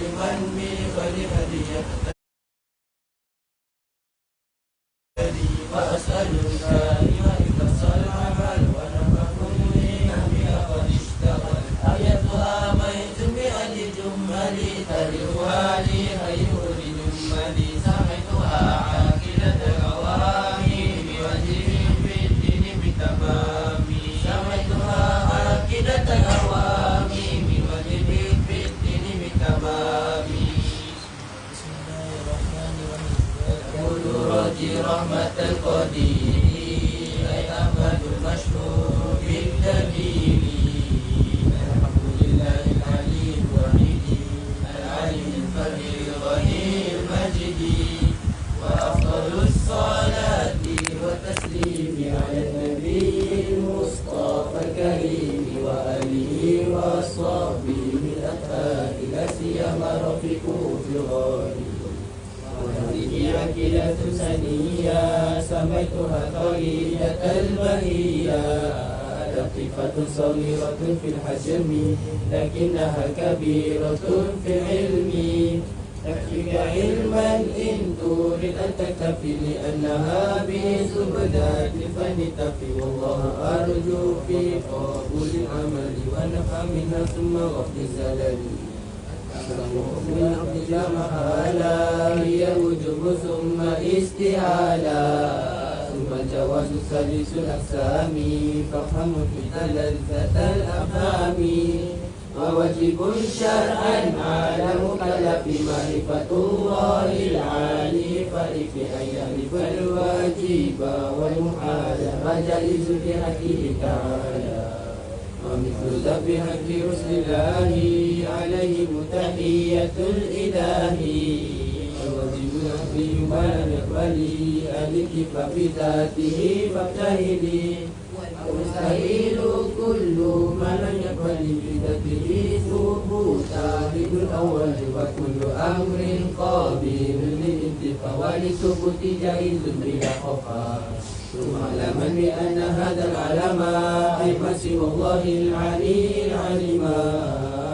من بخير هدية وأسألك بما اتصل العمل ونفكم بك قد اشتغل آيتها ميت بأهل جمل تاريخها لي خير لجمل سمعتها عاقلة قوامي بوجه في الدين بتمام سمعتها عاقلة قوامي بوجه في الدين بتمام بسم الله الرحمن الرحيم يقول راجي رحمة القدير أي أحمد المشهور بالدليل الحمد لله العلي الوحيد العليم الفرد الغني المجيد وأفضل الصلاة والتسليم على النبي المصطفى الكريم وآله وصحبه من أطهار لا سيما رفيقه في الغار وهذه عقيدة سنية سميتها قاعدة البهية لطيفة صغيرة في الحجم لكنها كبيرة في العلم تكفيك علما إن تريد أن تكتفي لأنها بزبدات الفن تفي والله أرجو في قبول العمل ونفع منها ثم غفل الزلل من عبد لا محالة هي وجوب ثم استعالة ثم الجواز ثالث الأقسام فافهموا في لذة الأفهام وواجب شرعا على مكلف معرفة الله العالي فإف أن يعرف الواجب والمحال ما جائز في حقه تعالى ومثل ذا في حق رسل الله عليه تحية الإله الواجب العقلي ما لم يقبل الاكتفاء بذاته فابتهلي المستحيل كل ما لم يقبل بذاته ثبوتا بالأول وكل أمر قابل للانتفاع ولثبوت جائز بلا خفا ثم اعلما بأن هذا العلم حكم سوى الله العلي العليما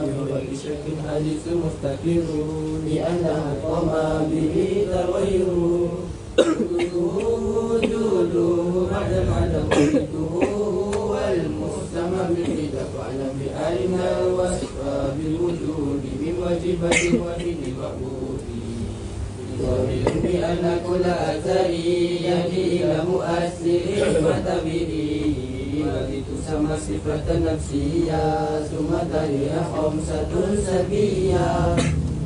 بغير شك حديث مفتكر لأنه قام به تغير وجوده بعد العدم وجوده والمستمع بالحدة فاعلم بأن الوصف بالوجود من واجبة وحيد المعبود ظاهر بأن كل أثر يهدي إلى مؤثر فتبه التي تسمى صفة نفسية ثم تليها خمسة سلبية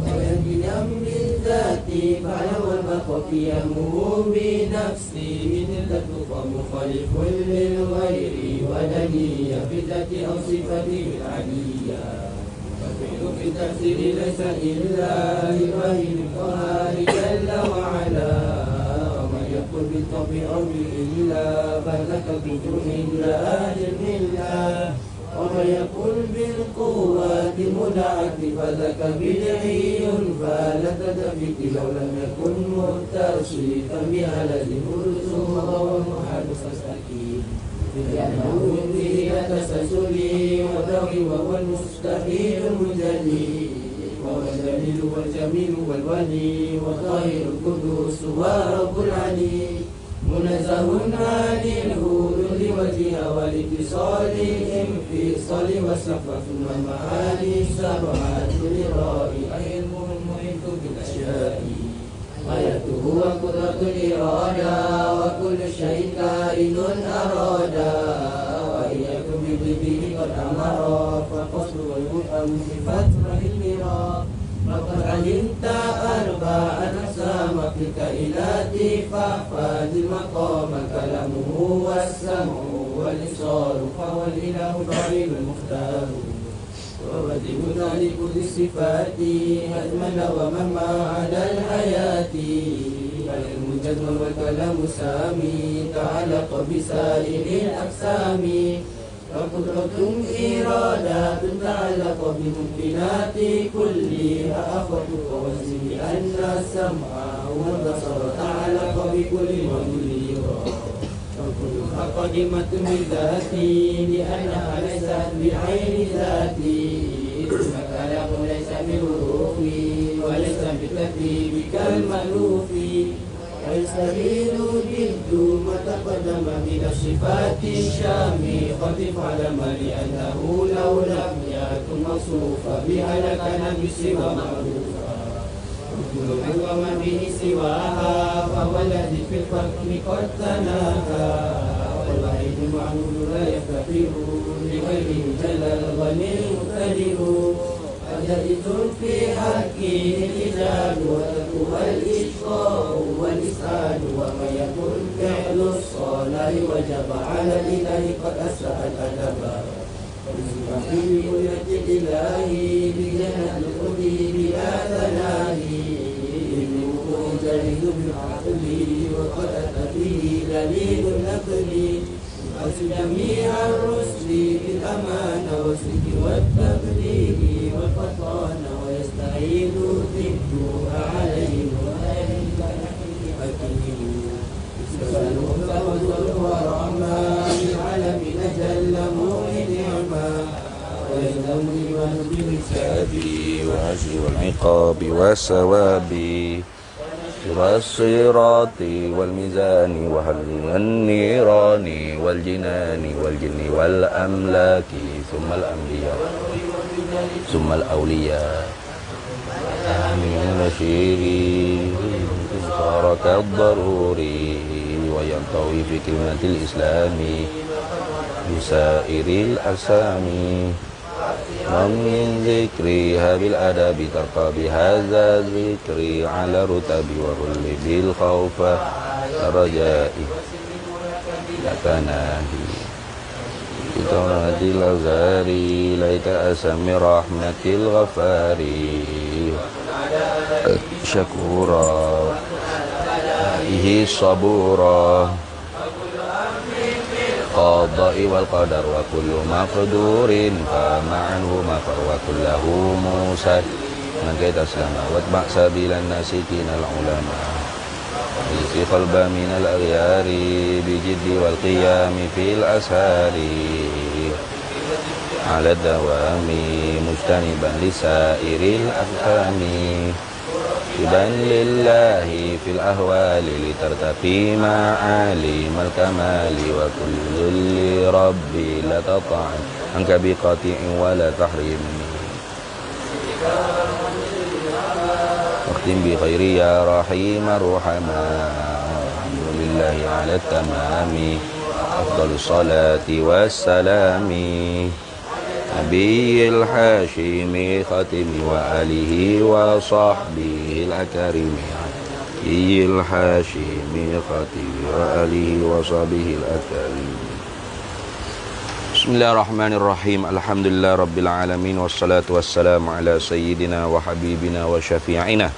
ويمكن أمر الذات فعل والبقاء قيامه بنفسه مثل تبقى مخالف للغير ودنية في ذات أو صفته العلية والفعل في التفسير ليس إلا لواهب القهار جل وعلا ومن يقول بالطبع أو بالإلا فذاك بدون إلا أهل الملة ومن يقول بالقوة المدعاة فذاك بدعي فلا تدفك لو لم يكن متصفا بها لازم رسوم ومحال فاستكين لأنه فيه تسلسل والدوي وهو المستحيل المجلي وهو الجليل والجميل والولي والطاهر القدوس ورب العلي منزه عن الهول وجهها والاتصال انفصال والسفر ثم المعاني السبعة للرائي علم المحيط بالأشياء غايته وقدرة الإرادة وكل شيء كائن أراد وإن يكن بضده قد أمر فالقصد والمفهم بفتح المراد لقد علمت أربع أقسام في الكائنات فاحفظ المقام كلامه والسمع والإبصار فهو الإله الضريب المختار وواجب لكل الصفات هدما ومهما على الحياة العلم الجدول والكلام سامي تعلق بسائر الأقسام وقدرة إرادة تعلق بممكنات كلها أخذ ووزن أن السمع والبصر تعلق بكل وكل وكلها قدمة بذاتي لأنها ليست بعين ذاتي ثم كلام ليس بالحروف كالمألوف ويستبين ضد ما تقدم من الصفات الشامخة فاعلم لأنه لو لم يكن موصوفا بها لكان بسوى معروفا وما به سواها فهو الذي في الفقر قد تناهى والوحيد المعبود لا يفتقر لغيره جل الغني المقتدر فجئت في حقه الإجاب وتقوى الإشقاء والإسعاد وما يكون فعل الصلاة وجب على الإله قد أسرع الأدب وفي بنية الإله بجنة الخلي بلا تناهي جليل بالعقل وقد أتى به دليل النقل أصل جميع الرسل بالأمانة والصدق والتبليغ والفطان ويستعين ضدها عليهم ورحمة العالمين جل نعما ويزدم لمن بالحساب وعشر والعقاب والثواب والصراط والميزان وهل النيران والجنان والجن والأملاك ثم الأنبياء ثم الأولياء من الشير صار كالضروري وينطوي في كلمة الإسلام بسائر الأسامي ومن ذكرها بالأدب ترقى بهذا الذكر على رتب وغل بالخوف الرجاء لا تناهي بطاعة الأزهار ليت أسم رحمة الغفار شكورا به صبورا القضاء والقدر وكل مقدور فما عنه مفر وكله موسى من كي تسلم واتبع سبيل الناسكين العلماء ويسي قلب من الأغيار بجد والقيام في الأسهار على الدوام مجتنبا لسائر الأفهام تبا لله في الأهوال لترتقي معالم الكمال وكل لربي لا تطع عنك بقطيع ولا تحريم واختم بخير يا رحيم الرحماء الحمد لله على التمام أفضل الصلاة والسلام نبي الحاشم ختم وآله وصحبه الأكارم نبي الحاشم ختم وآله وصحبه الأكارم بسم الله الرحمن الرحيم الحمد لله رب العالمين والصلاة والسلام على سيدنا وحبيبنا وشفيعنا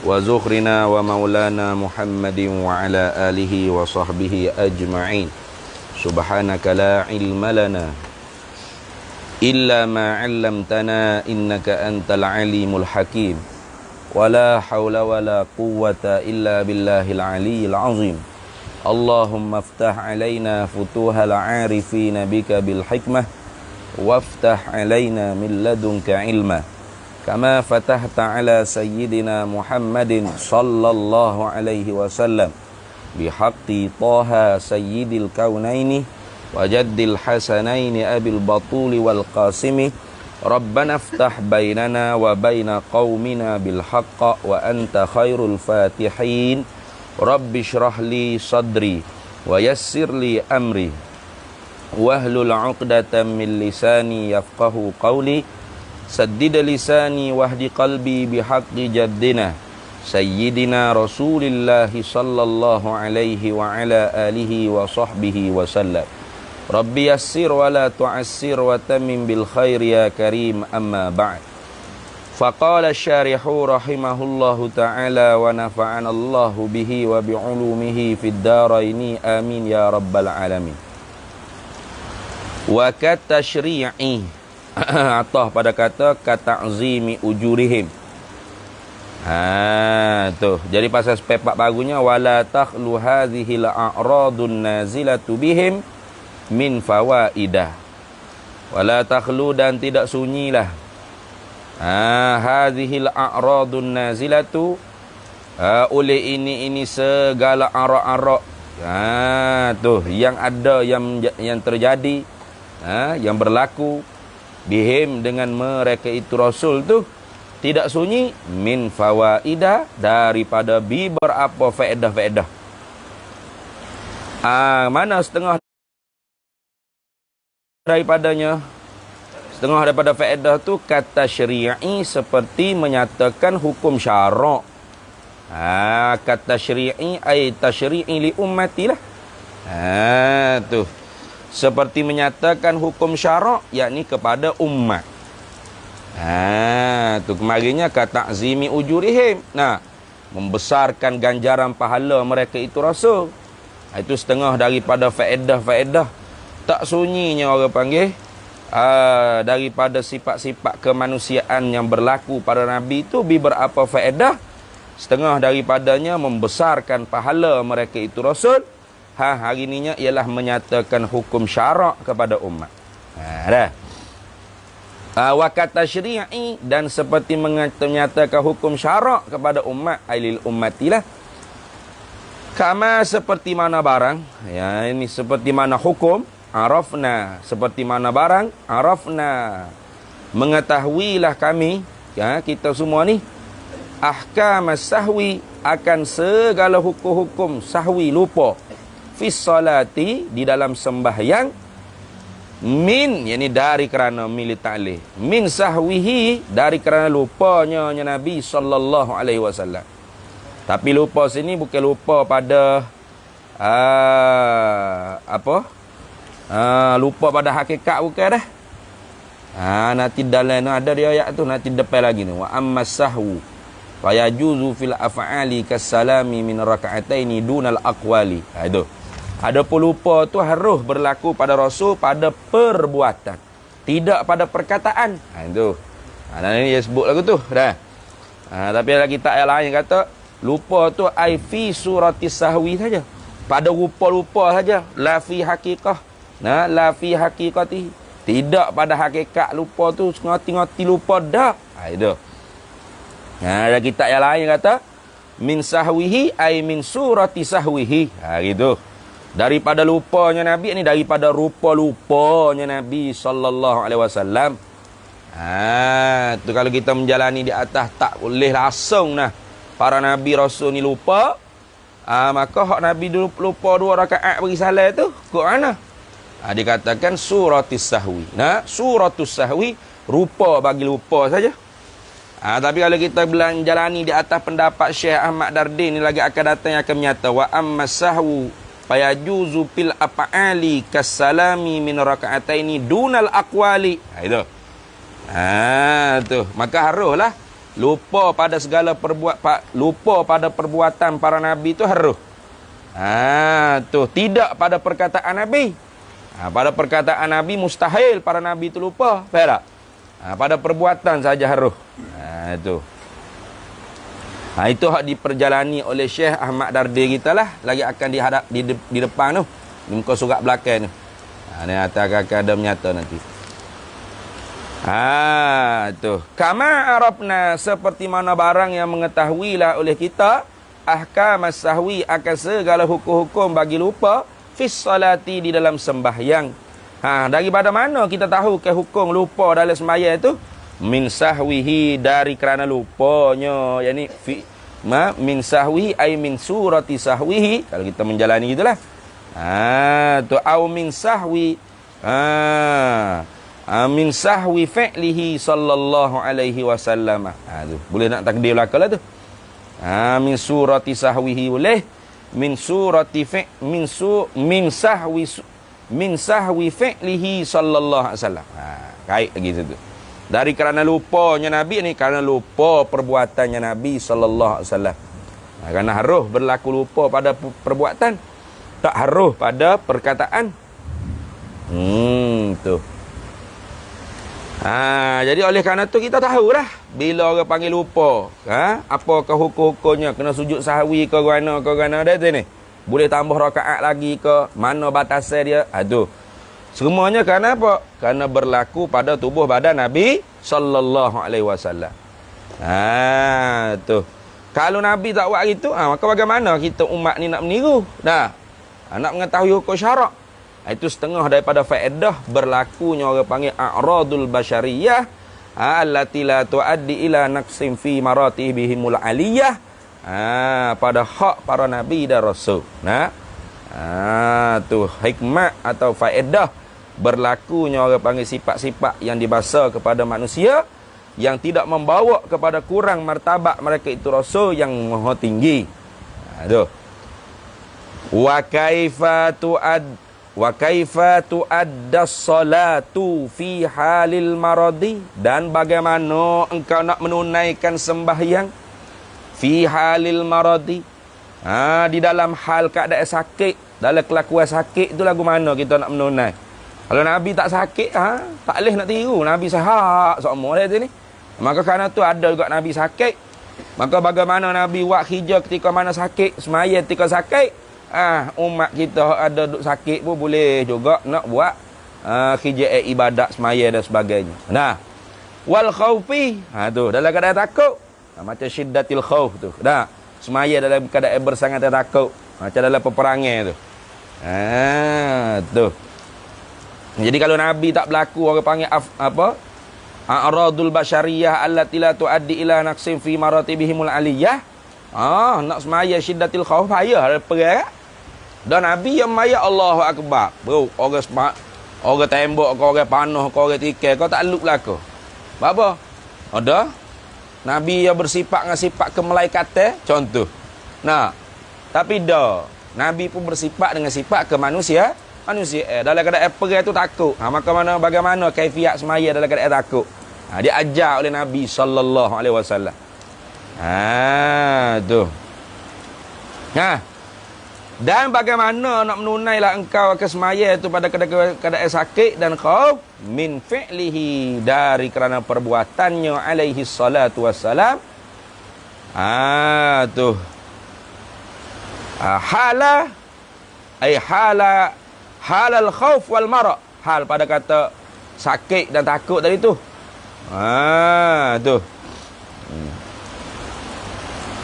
وزخرنا ومولانا محمد وعلى آله وصحبه أجمعين سبحانك لا علم لنا إلا ما علمتنا إنك أنت العليم الحكيم ولا حول ولا قوة إلا بالله العلي العظيم اللهم افتح علينا فتوح العارفين بك بالحكمة وافتح علينا من لدنك علما كما فتحت على سيدنا محمد صلى الله عليه وسلم بحق طه سيد الكونين وجد الحسنين أبي البطول والقاسم ربنا افتح بيننا وبين قومنا بالحق وأنت خير الفاتحين رب اشرح لي صدري ويسر لي أمري واحلل عقدة من لساني يفقه قولي سدد لساني واهد قلبي بحق جدنا سيدنا رسول الله صلى الله عليه وعلى آله وصحبه وسلم Rabbi yassir wa la tu'assir wa tamim bil khair ya karim amma ba'd. Faqala syarihu rahimahullahu ta'ala wa nafa'ana Allahu bihi wa bi'ulumihi fid daraini amin ya rabbal alamin. Wa katashri'i atah pada kata kata'zimi ujurihim. Tuh. Jadi pasal pepak bagunya wala takhlu hadhil a'radun nazilatu bihim min fawaidah. Wala takhlu dan tidak sunyilah hadhil a'radun nazilatu oleh ini segala arak-arak tu yang ada, yang terjadi, yang berlaku bihim dengan mereka itu Rasul tu, tidak sunyi min fawaidah, daripada beberapa faedah-faedah. Mana setengah daripadanya? Setengah daripada faedah tu kata syari'i, seperti menyatakan hukum syarak. Kata syari'i ay tasyri'i li ummati lah. Tu seperti menyatakan hukum syarak, yakni kepada umat. Tu kemarinnya kata ta'zimi ujurihim. Membesarkan ganjaran pahala mereka itu Rasul. Itu setengah daripada faedah-faedah. Tak sunyinya orang panggil daripada sifat-sifat kemanusiaan yang berlaku pada Nabi itu beberapa faedah. Setengah daripadanya membesarkan pahala mereka itu Rasul. Hari ininya ialah menyatakan hukum syarak kepada umat. Wa kata syari'i, dan seperti menyatakan hukum syarak kepada umat, ailil ummatilah. Kama, seperti mana barang, ini seperti mana hukum, arafna, seperti mana barang, arafna, mengetahuilah kami, kita semua ni, ahkam sahwi, akan segala hukum-hukum sahwi, lupa, fis salati, di dalam sembahyang, min, yakni dari kerana milik ta'lih, min sahwihi, dari kerana lupanya Nabi sallallahu alaihi wasallam. Tapi lupa sini bukan lupa pada lupa pada hakikat, bukan dah. Nanti dalam ada di ayat tu, nanti depan lagi ni, wa ammas sahwu fa yajuzu fil af'ali kasalami min raka'ataini dunal aqwali. Itu. Adapun lupa tu harus berlaku pada Rasul pada perbuatan, tidak pada perkataan. Itu. Ini dia sebut lagu tu dah. Tapi ada kitab yang lain kata lupa tu ai fi surati sahwi saja, pada rupa-rupa saja, la fi haqiqah. La fi haqiqati, tidak pada hakikat lupa tu, ngati-ngati lupa dak. Itu. Ada kitab yang lain kata min sahwihi ai min surati sahwihi. Gitu. Daripada lupanya Nabi ni, daripada rupa-lupanya Nabi sallallahu alaihi wasallam. Tu kalau kita menjalani di atas, tak boleh langsung para Nabi Rasul ni lupa. Maka hak Nabi lupa 2 rakaat bagi salat tu, kok mana? Dikatakan suratis sahwi. Suratus sahwi, rupa bagi lupa saja. Tapi kalau kita jalani di atas pendapat Syekh Ahmad Dardi ni, lagi akan datang yang akan menyata wa ammas sahwu fayajuzu fil af'ali kasalami min raka'ataini dunal aqwali. Itu. Tu. Maka haruslah lupa pada segala lupa pada perbuatan para Nabi itu harus. Tu. Tidak pada perkataan Nabi. Pada perkataan Nabi mustahil para Nabi itu lupa. Faham tak? Pada perbuatan saja harus. Itu. Itu hak diperjalani oleh Syekh Ahmad Dardi kita lah. Lagi akan dihadap di depan tu. Di muka surat belakang tu. Ni akan ada menyata nanti. Tu. Kama arafna, seperti mana barang yang mengetahuilah oleh kita, ahkam as-sahwi, akan segala hukum-hukum bagi lupa, fis salati, di dalam sembahyang. Daripada mana kita tahu ke hukum lupa dalam sembahyang itu? Min sahwihi, dari kerana lupanya, yakni min sahwihi ay min surati sahwihi, kalau kita menjalani gitulah. Tu au min sahwi min sahwi fi'lihi sallallahu alaihi wasallam. Tu boleh nak takdir belakalah tu. Min surati sahwihi boleh, min surati min sahwi fi'lihi sallallahu alaihi wasallam. Kait lagi situ. Dari kerana lupanya Nabi ni, kerana lupa perbuatannya Nabi sallallahu alaihi wasallam. Kerana harus berlaku lupa pada perbuatan, tak harus pada perkataan. Tu. Jadi oleh kerana tu kita tahulah bila orang panggil lupa, apakah hukum-hukumnya, kena sujud sahwi ke gana dah tu ni. Boleh tambah rakaat lagi ke, mana batasan dia. Tu. Semuanya kerana apa? Kerana berlaku pada tubuh badan Nabi sallallahu alaihi wasallam. Tu. Kalau Nabi tak buat gitu, maka bagaimana kita umat ni nak meniru? Nah, nak mengetahui hukum syarak. Itu setengah daripada faedah berlakunya orang panggil a'radul basyariyah allati la tuaddi ila naqsim fi maratibihimul aliyah. Pada hak para nabi dan rasul. Nah, tu hikmah atau faedah berlakunya orang panggil sifat-sifat yang dibasa kepada manusia yang tidak membawa kepada kurang martabat mereka itu rasul yang maha tinggi. Tu. Wa kaifa tuaddas salatu fi halil maradi, dan bagaimana engkau nak menunaikan sembahyang fi halil maradi, di dalam hal keadaan sakit, dalam kelakuan sakit tu lagu mana kita nak menunai. Kalau Nabi tak sakit, tak boleh nak tiru. Nabi sihat semua dia ni. Maka kerana tu ada juga Nabi sakit. Maka bagaimana Nabi buat hijau ketika mana sakit, semaya ketika sakit. Umat kita ada duk sakit pun boleh juga nak buat hijau ibadat semaya dan sebagainya. Nah, wal khaufi, tu dalam keadaan takut. Macam syiddatil khauf tu. Dah, semaya dalam keadaan bersangat takut. Macam dalam peperangan tu. Tu. Jadi kalau Nabi tak berlaku, orang panggil apa? A'radul basyariyah allati la tuaddi ila naqsim fi maratibihimul aliyah. Nak semaya syiddatil khauf payah perang. Dan Nabi yang maya Allahu akbar. Bro, orang tembok kau, orang panah kau, orang tikai kau tak luk belaka. Apa? Ada Nabi yang bersifat dengan sifat kemalaikatan, contoh. Nah, tapi dah Nabi pun bersifat dengan sifat ke manusia. Dalam keadaan perang tu takut. Maka bagaimana kaifiat semaya dalam keadaan takut? Dia ajar oleh Nabi sallallahu alaihi wasallam. Tu. Dan bagaimana nak menunailah engkau ke semaya itu pada keadaan sakit dan khauf min fi'lihi, dari kerana perbuatannya alaihi salatu wassalam. Tu. Halal khauf wal mara. Hal pada kata sakit dan takut tadi tu. Tu.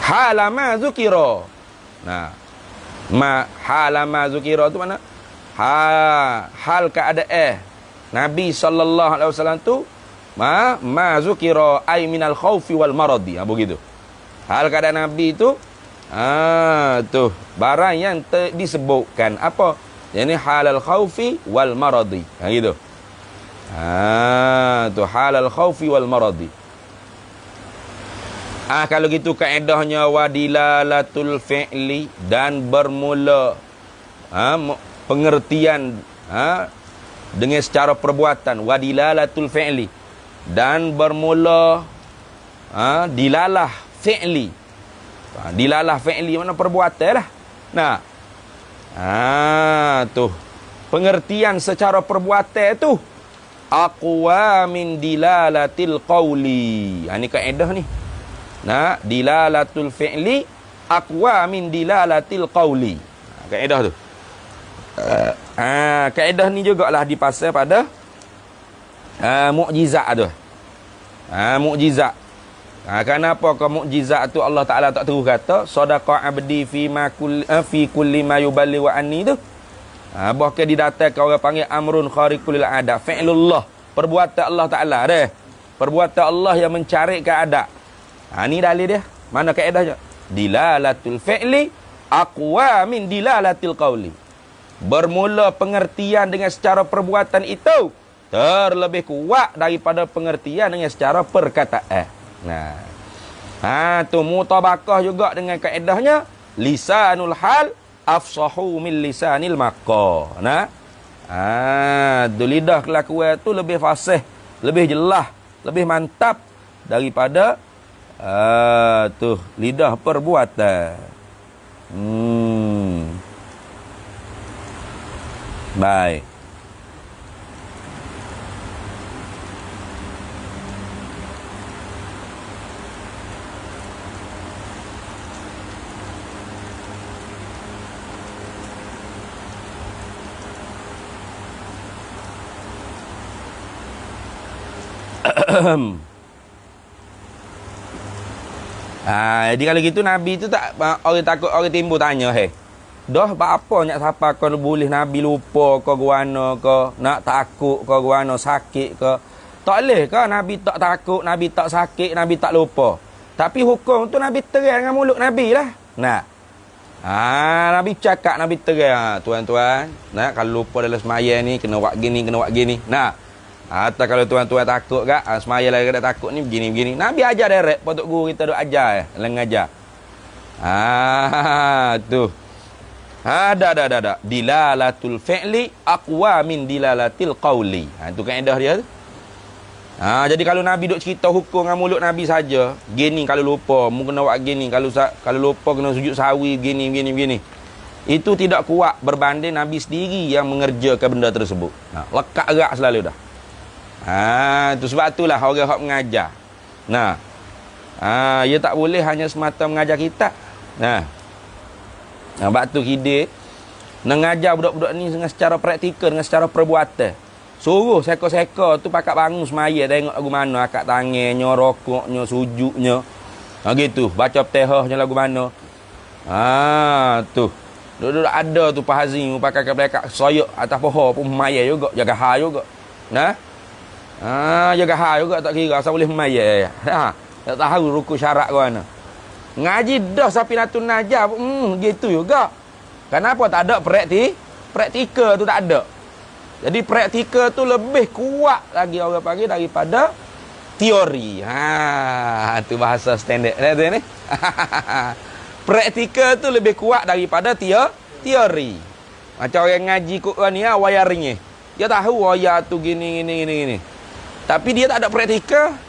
Halama zukira. Halama zukira tu mana? Hal keadaan Nabi sallallahu alaihi wasallam tu ma zukira ay minal khaufi wal maradi. Begitu. Hal keadaan Nabi tu tu barang yang disebutkan apa? Yani halal khaufi wal maradi. Gitu. Tu halal khaufi wal maradi. Kalau gitu kaedahnya wadilalatul fi'li, dan bermula pengertian dengan secara perbuatan, wadilalatul fi'li, dan bermula dilalah fi'li. Dilalah fi'li mana perbuatan lah. Nah, tu pengertian secara perbuatan tu aqwa min dilalatil qawli. Ini kaedah ni. Nah, dilalatul fi'li aqwa min dilalatil qawli. Kaedah tu. Kaedah ni jugalah dipasal pada mukjizat tu. Mukjizat. Kenapa ke mukjizat tu Allah Taala tak terus kata sadaqa abdi fi kulli ma yuballi wa anni tu. Bahkan didatangkan orang panggil amrun khariqul adat, fi'lullah, perbuatan Allah Taala deh. Perbuatan Allah yang mencari keadaan. Ni dalil dia. Mana kaedahnya? Dilalatul fi'li aqwa min dilalatil qawli. Bermula pengertian dengan secara perbuatan itu terlebih kuat daripada pengertian dengan secara perkataan. Tu mutabakah juga dengan kaedahnya lisanul hal afsahu min lisanil maqal. Tu lidah kelakuan tu lebih fasih, lebih jelas, lebih mantap daripada tu lidah perbuatan. Baik. Jadi kalau gitu Nabi tu tak orang takut orang timbul tanya, dah apa nak siapa kau boleh Nabi lupa kau guano kau nak takut kau guano sakit ke? Tak boleh ke Nabi tak takut, Nabi tak sakit, Nabi tak lupa. Tapi hukum tu Nabi terang dengan mulut Nabi lah. Nah. Nabi cakap, Nabi terang, tuan-tuan, nah kalau lupa dalam semaya ni kena buat gini, kena buat gini. Nah. Atau kalau tuan-tuan takut ke, semaya lagi tak takut ni begini-begini. Nabi ajar direct, patut guru kita duk ajar lengajar. Tu. Ada. Dilalatul fi'li aqwa min dilalatil qawli. Tu kaedah dia tu. Jadi kalau Nabi duk cerita hukum dengan mulut Nabi saja, gini kalau lupa, mu kena buat gini, kalau lupa kena sujud sawi, begini. Itu tidak kuat berbanding Nabi sendiri yang mengerjakan benda tersebut. Lekat erat selalu dah. Itu sebab itulah orang yang mengajar. Ia tak boleh hanya semata mengajar kita. Sebab tu kita mengajar budak-budak ni dengan secara praktikal, dengan secara perbuatan. Suruh seka-seka tu pakat bangun semaya, tengok lagu mana, akak tangannya, rokoknya, sujudnya. Gitu, baca Fatihahnya lagu mana. Tu. Duduk ada tu Pak Hazim pakai keplekat soyok atas pohon pun maya juga, jaga hal juga. Jaga hal juga tak kira asal boleh maya. Tak tahu rukun syarat ke mana. Ngaji dah Safinatun Najah gitu juga. Kenapa tak ada praktikal tu tak ada. Jadi praktikal tu lebih kuat lagi orang panggil daripada teori. Tu bahasa standard ni. Praktikal tu lebih kuat daripada teori. Macam orang ngaji Quran ni wiring. Dia tahu wayar tu gini. Tapi dia tak ada praktikal.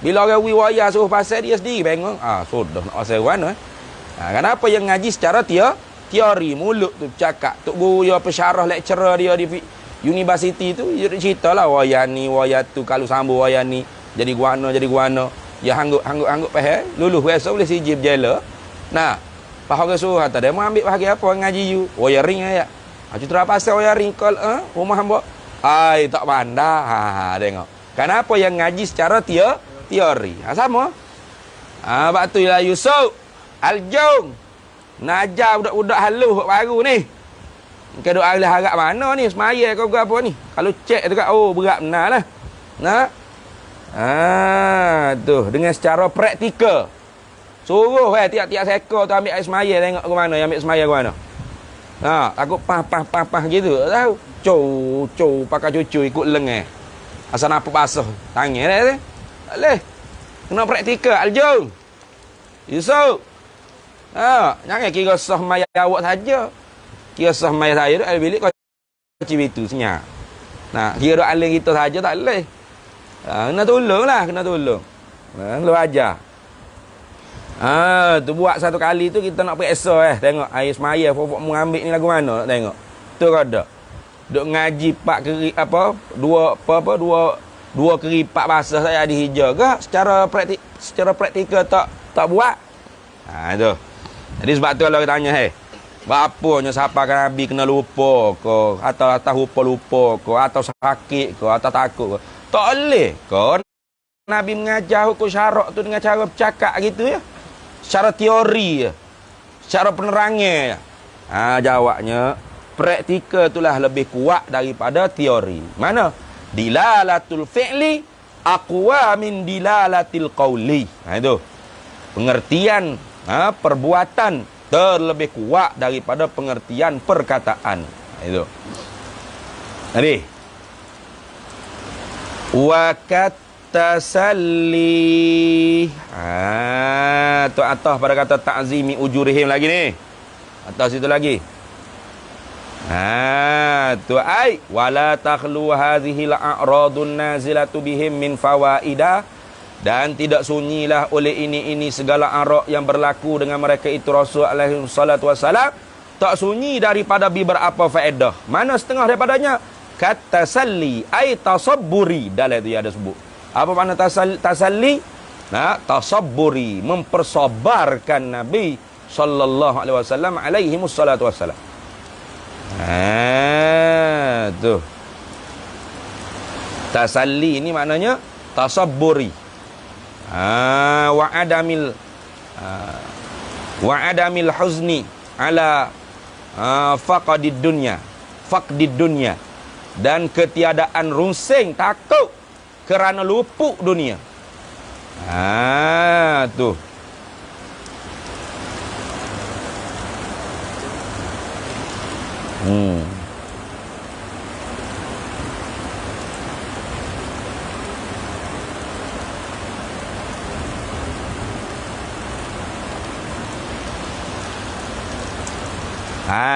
Bila orang wayar suruh pasal dia sendiri bengong. Sudah nak pasal mana. Kenapa yang ngaji secara teori, mulut tu cakap. Tok guru dia pensyarah lecturer dia di universiti tu dia ceritalah wayar ni, wayar tu, kalau sambung wayar ni jadi guana. Ya hanggut faham. Lulus biasa boleh sijil berjela. Pas orang suruh kata dia mau ambil bahagian apa ngaji you? Wiring ayat. Cerita pasal wiring call rumah hamba. Tak pandai. Tengok. Kenapa yang ngaji secara teori? Sama. Sebab tu lah Yusuf Aljung najar budak-budak halus baru ni. Kau duk harap mana ni semaya kau apa ni? Kalau cek dekat berat benar lah. Tu dengan secara praktikal. Suruh tiap-tiap sekor tu ambil air semaya tengok ke mana, ambil semaya ke mana. Takut pah gitu. Tak tahu. Cow pakai cucu ikut lengan. Asal nampak basuh tangan dah. Tak boleh. Kena praktikal Aljung. Yusuf. Jangan kira sah maya awak saja. Kira sah maya saya duk bilik kau cibitu senyap. Kira duk aling kita saja tak boleh. Kena tolong. Lu ajar. Tu buat satu kali tu kita nak periksa tengok air semaya fofok mengambil ni lagu mana nak tengok. Tu kada. Duk ngaji dua keripak basah saya di hijau ke secara praktikal tak buat. Tu. Jadi sebab tu kalau kita tanya bapanya siapa kan Nabi kena lupa ke atau lupa ke atau sakit ke atau takut ke. Tak boleh ke Nabi mengajar hukum syarak tu dengan cara bercakap gitu ya. Secara teori ya. Secara penerangan ya. Jawabnya praktikal itulah lebih kuat daripada teori. Mana? Dilalatul fi'li aqwa min dilalatil qawli. Itu. Pengertian perbuatan terlebih kuat daripada pengertian perkataan. Itu. Jadi wakat tasalli. Tu atas pada kata ta'zimi ujurihim lagi ni. Atas situ lagi. Tu ai wala takhlu hadhihi al-a'radun nazilatu bihim min fawaida, dan tidak sunyilah oleh ini segala arak yang berlaku dengan mereka itu Rasul alaihi salatu wasalam tak sunyi daripada beberapa faedah. Mana setengah daripadanya? Kata tasalli ai tasabburi, dalam itu ada sebut. Apa makna tasalli? Tasabburi, mempersabarkan Nabi sallallahu alaihi wasallam alaihi wassalatu wassalam. Tu. Tasalli ini maknanya tasabburi. Wa adamil Wa adamil huzni ala faqdid dunya, dan ketiadaan runsing takut kerana luput dunia. Tu.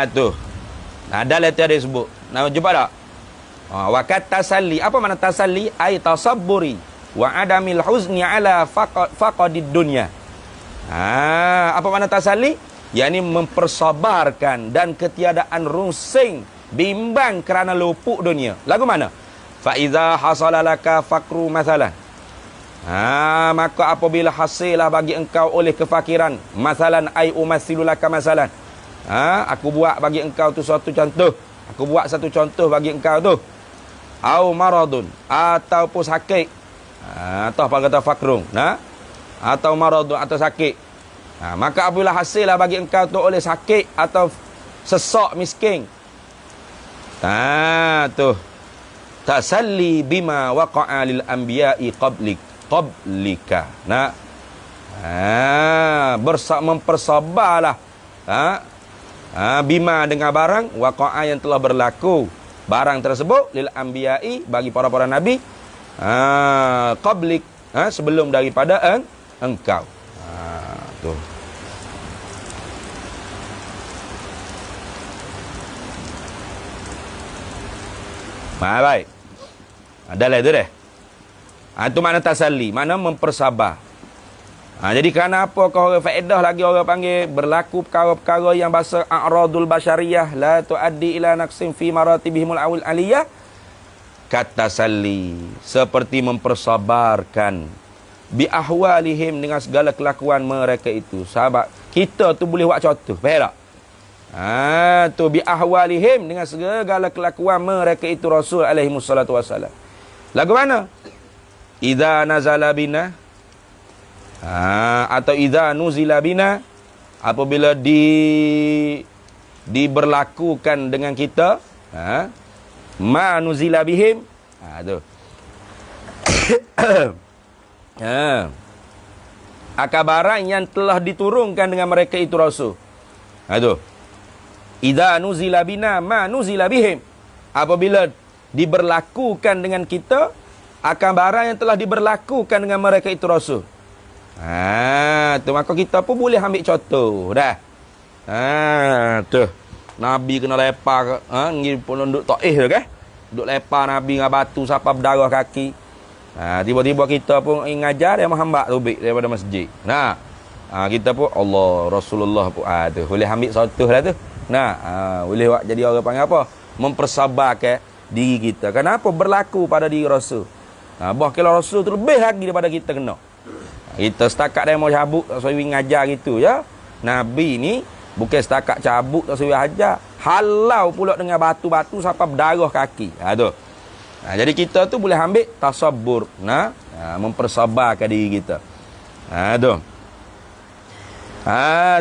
Tu. Ada letter dia sebut. Nak jumpa tak? Wakat tasalli. Apa makna tasalli? Ai tasabburi wa adamil huzni ala faqadid dunya. Apa makna tasalli? Yakni mempersabarkan dan ketiadaan runsing bimbang kerana luput dunia. Lagu mana? Fa iza hasala laka faqru mathalan. Maka apabila hasillah bagi engkau oleh kefakiran, masalan ai umassilu laka masalan. Aku buat bagi engkau tu suatu contoh. Aku buat satu contoh bagi engkau tu. Au maradun, ataupun sakit. Atau apa kata fakrung, atau maradun atau sakit. Maka apabila hasillah bagi engkau tu oleh sakit atau sesak miskin. Tu. Tasalli bima waqa'a lil anbiya'i qablika. Mempersabarlah. Bima dengan barang waqa'a yang telah berlaku, barang tersebut lil anbiya'i bagi para nabi qablik, sebelum daripada engkau. Tu. Baik. Adalah itu deh. Itu makna tasalli, makna mempersabar. Jadi kerana apa kau orang faedah lagi orang panggil berlaku perkara-perkara yang bahasa a'radul basyariyah la tuaddi ila naqsin fi maratibihimul awil aliyah, kata salli, seperti mempersabarkan bi ahwalihim, dengan segala kelakuan mereka itu. Sahabat kita tu boleh buat contoh, faham tak? Tu bi ahwalihim, dengan segala kelakuan mereka itu Rasul alaihi wassalatu wassalam. Lagu mana? Idza nazala bina, atau idza nuzila bina, apabila diberlakukan dengan kita, ma nuzila bihim, tu. Akabaran yang telah diturunkan dengan mereka itu Rasul. Tu. Idza nuzila bina ma nuzila bihim, apabila diberlakukan dengan kita akan barang yang telah diberlakukan dengan mereka itu Rasul. Tu maka kita pun boleh ambil contoh dah. Tu. Nabi kena lepas ngir pun duduk taih ke? Duduk lepas Nabi dengan batu sampai berdarah kaki. Tiba-tiba kita pun ngajar dia Muhammad tubik daripada masjid. Kita pun Allah Rasulullah pun tu boleh ambil contoh lah tu. Boleh buat jadi orang panggil apa? Mempersabarkan diri kita. Kenapa berlaku pada diri Rasul? Bah kalau Rasul tu lebih lagi daripada kita kena. Kita setakat dia mau cabut tak suruh ngajar gitu ya. Nabi ni bukan setakat cabut tak suruh ajar, halau pula dengan batu-batu sampai berdarah kaki. Tu. Jadi kita tu boleh ambil tasabbur, mempersabarkan diri kita. Tu.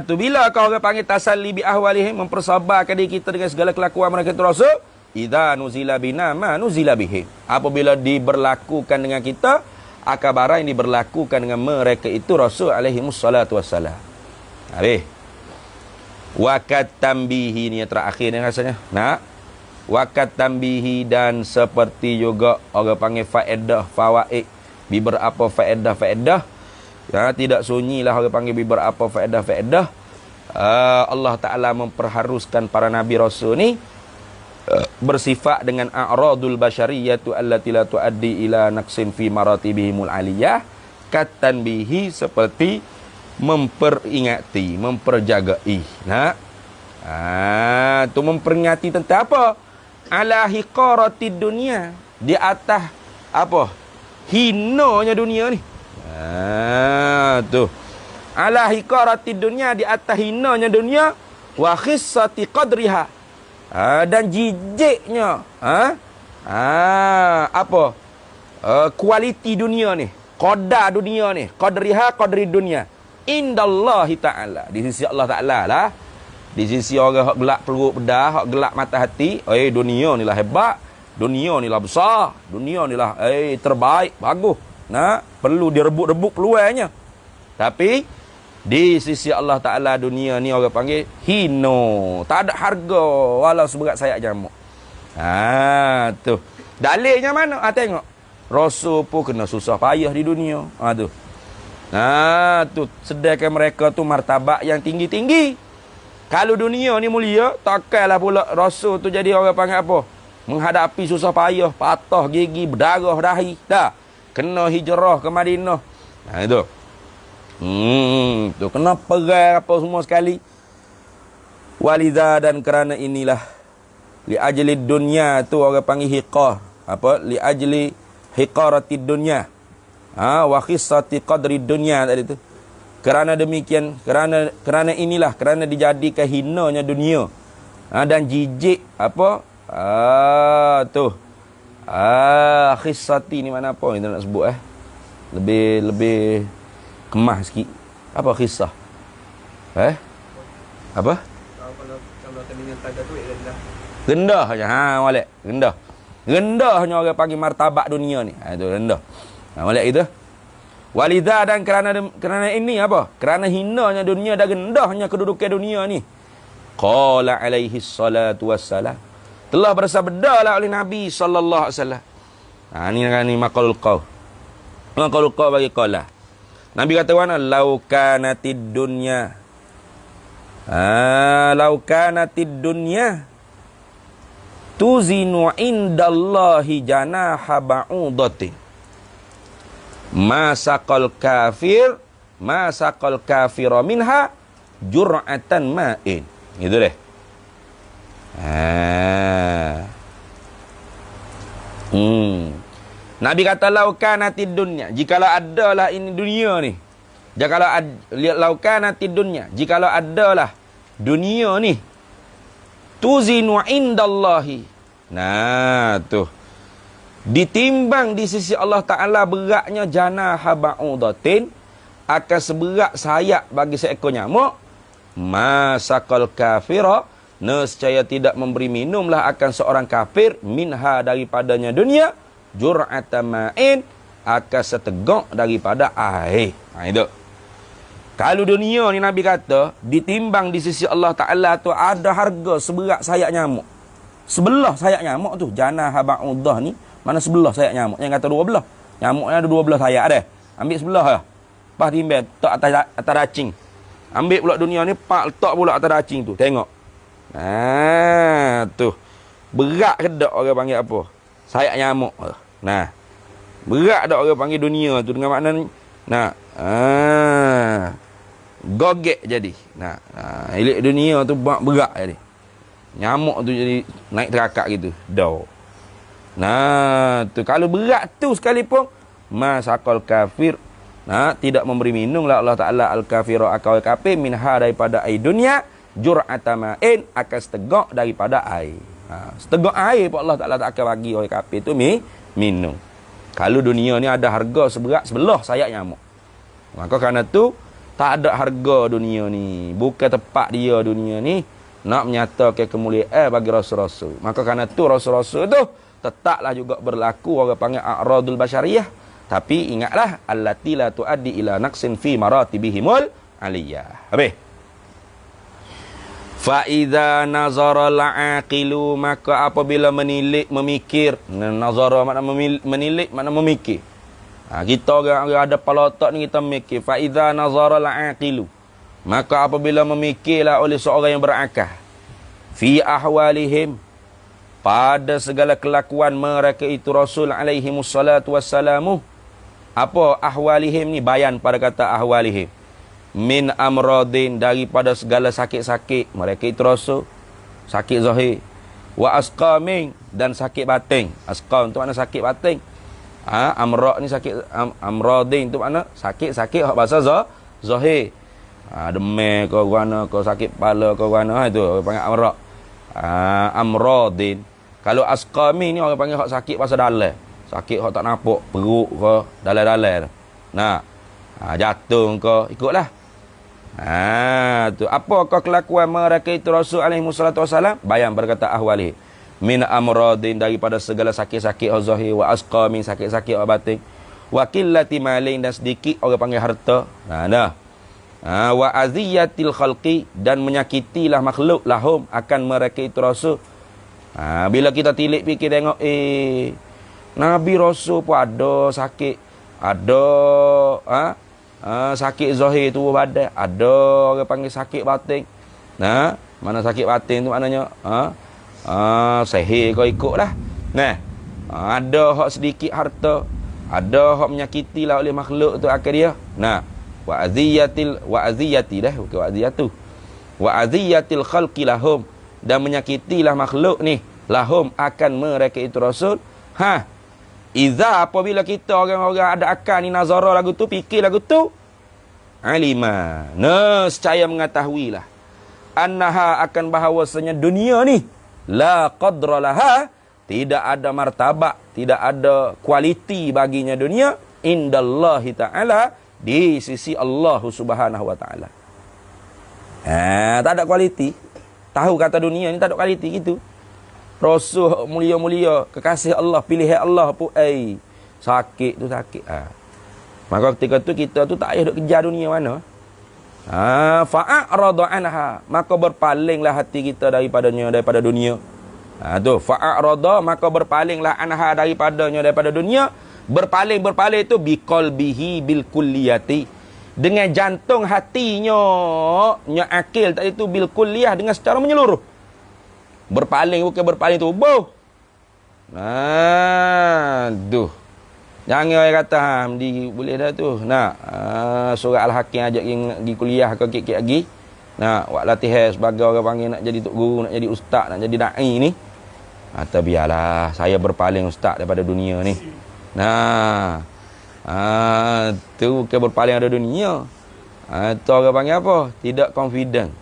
Tu bila kau orang panggil tasalli bi ahwalihim, mempersabarkan diri kita dengan segala kelakuan mereka tu Rasul. Idza nuzila bina ma nuzila bihim, apabila diberlakukan dengan kita akabaran yang diberlakukan dengan mereka itu Rasul alaihi wassalatu wassalam. Habis. Wakat tambihi ni yang terakhir ni rasanya. Wakat tambihi, dan seperti juga orang panggil faedah fawaid, beberapa faedah-faedah. Tidak sunyilah orang panggil beberapa faedah-faedah. Allah Ta'ala memperharuskan para Nabi Rasul ni bersifat dengan a'radul basyariyatu allati la tuaddi ila naqsin fi maratibihimul aliyah, katan bihi, seperti memperingati, memperjagai. Tu memperingati tentang apa? Ala hiqaratid dunia, di atas apa? Hinanya dunia ni. Tu. Ala hiqaratid dunia, di atas hinanya dunia, wa khissati qadriha, dan jijiknya kualiti dunia ni, qadar dunia ni, qadriha qadri dunia, indallahi ta'ala. Di sisi Allah Ta'ala lah. Di sisi orang hak gelak perut bedah, hak gelak mata hati, dunia ni lah hebat, dunia ni lah besar, dunia ni lah terbaik, bagus. Nah, perlu direbut-rebut peluangnya. Tapi di sisi Allah Ta'ala dunia ni orang panggil hino, tak ada harga walau seberat sayap nyamuk. Tu. Dalilnya mana? Tengok. Rasul pun kena susah payah di dunia. Tu. Tu. Sedangkan mereka tu martabat yang tinggi-tinggi. Kalau dunia ni mulia, takkanlah pula Rasul tu jadi orang panggil apa? Menghadapi susah payah, patah gigi, berdarah dahi. Dah. Kena hijrah ke Madinah. Itu. Tu kena perang apa semua sekali. Walidha, dan kerana inilah li ajli dunya tu orang panggil hiqar. Apa? Li ajli hiqaratid dunya. Wa khissati qadri dunya tadi tu. Kerana demikian, kerana inilah, kerana dijadikan hinanya dunia. Dan jijik apa? Tu. Khissati ni mana apa kita nak sebut Lebih kemas sikit. Apa khissah? Apa? Kalau dengan taga tu rendah. Rendahnya. Molek. Rendah. Rendahnya orang panggil martabat dunia ni. Itu rendah. Molek itu. Walidha, dan kerana ini apa? Kerana hinanya dunia dan rendahnya kedudukan dunia ni. Qala alaihi salatu wassalam. Telah bersabdalah oleh Nabi sallallahu alaihi wasallam. Ni maqalul qaul. Maqalul qaul bagi qala. Nabi kata mana? Lau kanatid dunya. Lau kanatid dunya tuzinu indallahi janaha ba'udatin. Masaqal kafira minha jur'atan ma'in. Gitu deh. Nabi kata lau kanatid dunya, jikalau adalah ini dunia ni. Lau kanatid dunya, jikalau adalah dunia ni. Tuzinu indallahi. Nah, tuh. Ditimbang di sisi Allah Ta'ala beratnya janaha ba'udatin, akan seberat sayap bagi seekor nyamuk. Masaqal kafira, nescaya tidak memberi minumlah akan seorang kafir minha daripadanya dunia, jur'ata ma'in, akan setegok daripada air. Itu. Kalau dunia ni Nabi kata ditimbang di sisi Allah Ta'ala tu ada harga seberat sayap nyamuk. Sebelah sayap nyamuk tu, janaha ba'udah ni, mana sebelah sayap nyamuk? Yang kata dua belah. Nyamuknya ada dua belah sayap ada. Ambil sebelah lah. Lepas timbang, letak atas racing. Ambil pula dunia ni, letak pula atas racing tu. Tengok. Tu. Berat ke tak orang panggil apa? Sayap nyamuk. Nah. Berat tak orang panggil dunia tu dengan makna ni? Nah. Gogek jadi. Nah. Ilik dunia tu berat jadi. Nyamuk tu jadi naik terakak gitu. Dah. Nah, tu kalau berat tu sekalipun masaqal kafir, tidak memberi minumlah Allah Taala al-kafira akal kafir minha daripada air dunia jur'ata ma'in, akan setegak daripada air. Setegak air pun Allah Taala tak akan bagi orang kafir tu minum. Kalau dunia ni ada harga sebelah sayap nyamuk. Maka kerana tu tak ada harga dunia ni. Bukan tepat dia dunia ni nak menyatakan kemuliaan bagi rasul-rasul. Maka kerana tu rasul-rasul tu tetaplah juga berlaku orang panggil a'radul basyariyah, tapi ingatlah allati la tuaddi ila naqsin fi maratibihimul aliyah. Habis. Fa idza nazara al-aqilu, maka apabila menilik memikir, nazara makna menilik makna memikir. Kita orang ada kepala otak ni kita mikir. Fa idza nazara al-aqilu, maka apabila memikirlah oleh seorang yang berakal fi ahwalihim, pada segala kelakuan mereka itu Rasul alaihi wassalatu wassalamu. Apa ahwalihim ni? Bayan pada kata ahwalihim. Min amradin, daripada segala sakit-sakit mereka itu Rasul. Sakit zahir. Wa asqamin, dan sakit batin. Asqam tu makna sakit batin. Amrad ni sakit, amradin tu makna sakit-sakit hak bahasa zahir. Demam ke guana ke sakit kepala ke guana, itu panggil amrad. Amradin. Kalau asqami ni orang panggil hak sakit pasal dalam. Sakit hak tak nampak, perut ke, dalam-dalam. Nah. Jatuh ke, ikutlah. Tu apakah kelakuan mereka itu Rasul alaihi wassalatu wasallam? Bayan berkata ahwali min amradin, daripada segala sakit-sakit zahir, wa asqamin, sakit-sakit batin, wa qillati malin, dan sedikit orang panggil harta. Wa aziyatil khalqi, dan menyakitilah makhluk lahum akan mereka itu Rasul. Bila kita tilik fikir tengok, Nabi Rasul pun ada sakit, ada sakit zahir tu badan, ada orang panggil sakit batin. Mana sakit batin tu maknanya sihir kau ikutlah. Ada hak sedikit harta, ada hak menyakitilah oleh makhluk tu akan dia. Wa aziyati dah, bukan wa aziyatu. Wa aziyatil khalqi lahum, dan menyakitilah makhluk ni lahum akan mereka itu Rasul. Iza, apabila kita orang-orang ada akal ni nazara lagu tu, fikir lagu tu, alima, nescaya mengetahuilah, annaha, akan bahawasanya dunia ni la qadra laha, tidak ada martabat, tidak ada kualiti baginya dunia, indallahi ta'ala, di sisi Allah Subhanahu wa ta'ala. Tak ada kualiti. Tahu kata dunia ni tak ada kualiti gitu. Rasul mulia-mulia, kekasih Allah, pilihan Allah pun sakit tu sakit. Maka ketika tu kita tu tak payah duk kejar dunia mana. Fa'arada anha, maka berpalinglah hati kita daripada dunia. Tu fa'arada, maka berpalinglah anha daripada dunia. Berpaling itu biqalbihi bil kulliyati, dengan jantung hatinya, akil tadi tu bil kulliyah, dengan secara menyeluruh. Berpaling bukan berpaling tubuh. Jangan orang kata boleh dah tu. Surat Al-Hakim ajak pergi kuliah ke kek-kek lagi. Buat latihan sebagai orang panggil nak jadi tok guru, nak jadi ustaz, nak jadi dai ni. Biarlah saya berpaling ustaz daripada dunia ni. Tu bukan berpaling ada dunia. Tu orang panggil apa? Tidak confident.